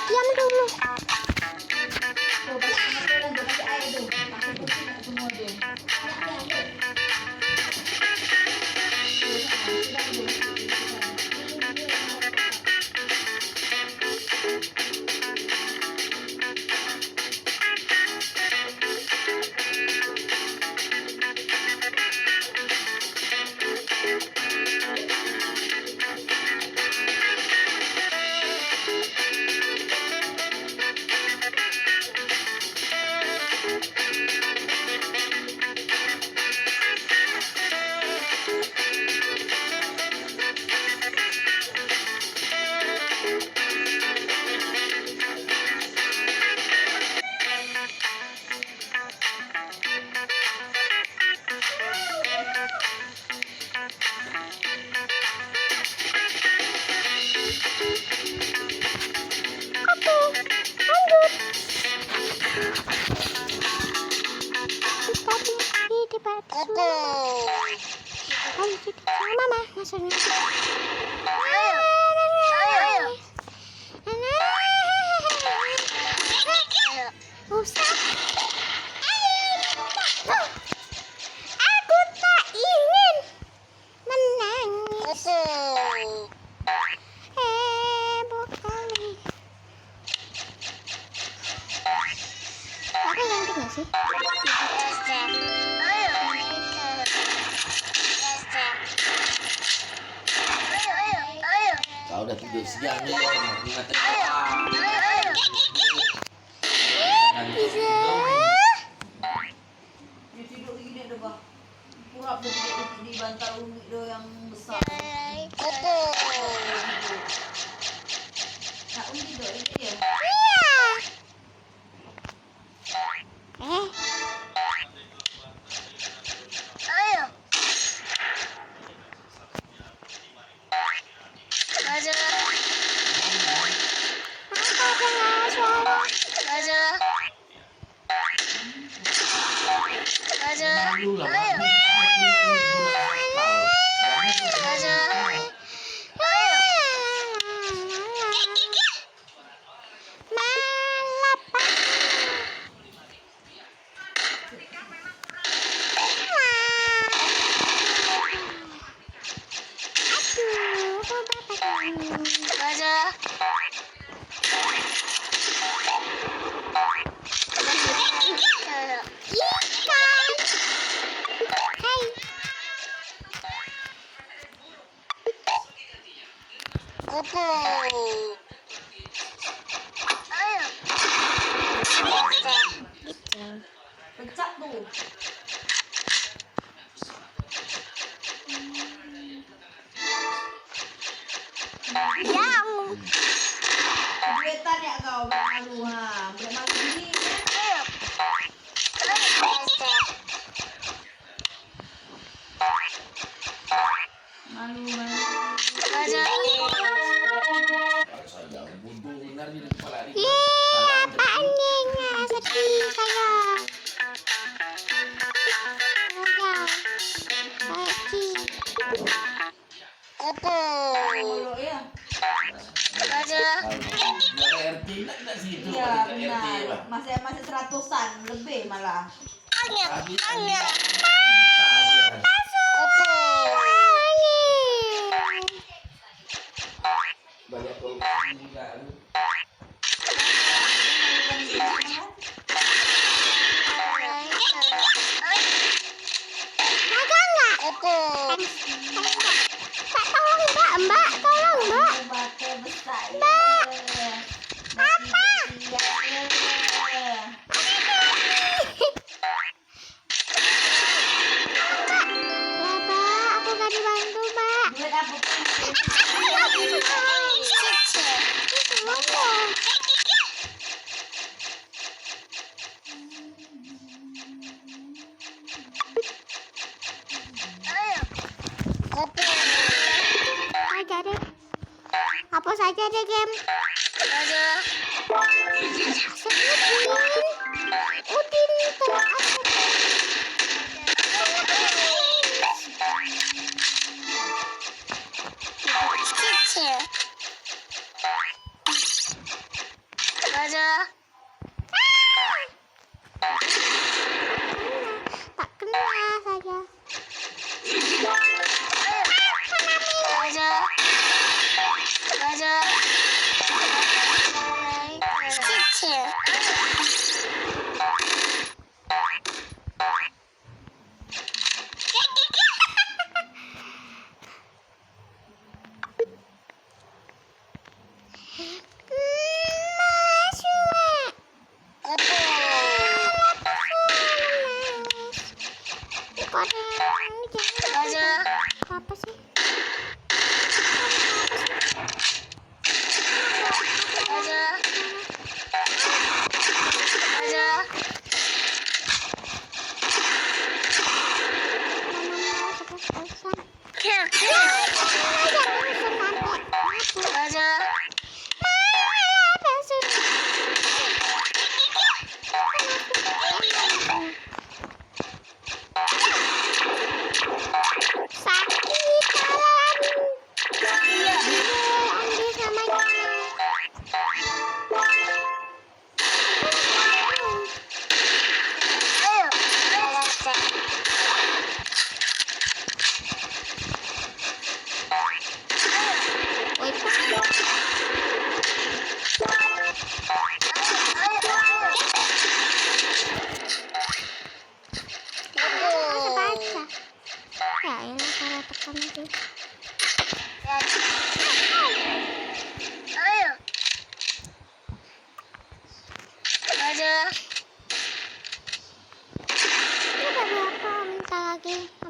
Diam dulu. Mama, maksudnya. Aku tak ingin menangis. Bukan. Aku cantik gak sih? Kau udah tidur siang nih, ingat tidur gini deh bang, kurap di bantal umi do yang besar. Nah umi do ini ya. Pecah tuh. Yang Duetan ya kau malu ha. Boleh malu gini ya. Malu. Saja bodoh benar di kepala dia. ye apaan nih sedih saya. Malu ya. Jual RT enggak situ. Iya RT benar. Pak. Masih 100-an lebih malah. Habis banyak korupsi juga. Mbak, tolong mbak. Apa? Mbak, aku gak dibantu mbak. Duit apa pun. Aja deh. Hapus aja deh game. Udin tuh. Tak kena saja. Apa sih?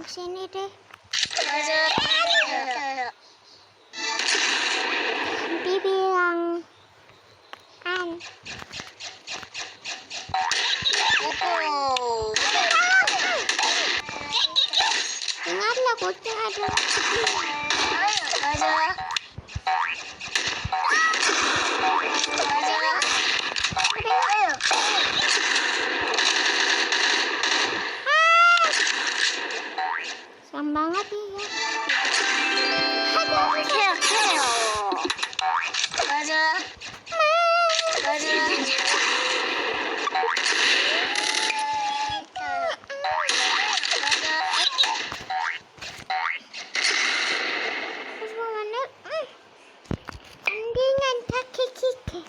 Sini deh. Bibi bilang an. Ingatlah kucing ada. Serem banget nih ya. Tandingan kaki kiki.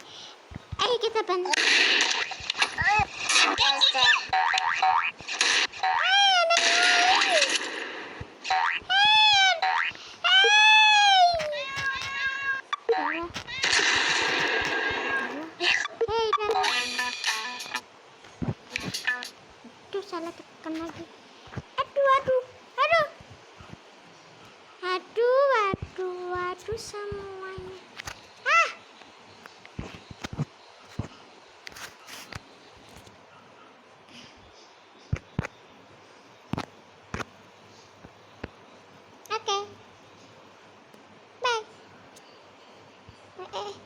Ayo kita bantu. terus semuanya. Ah! Oke. Bye.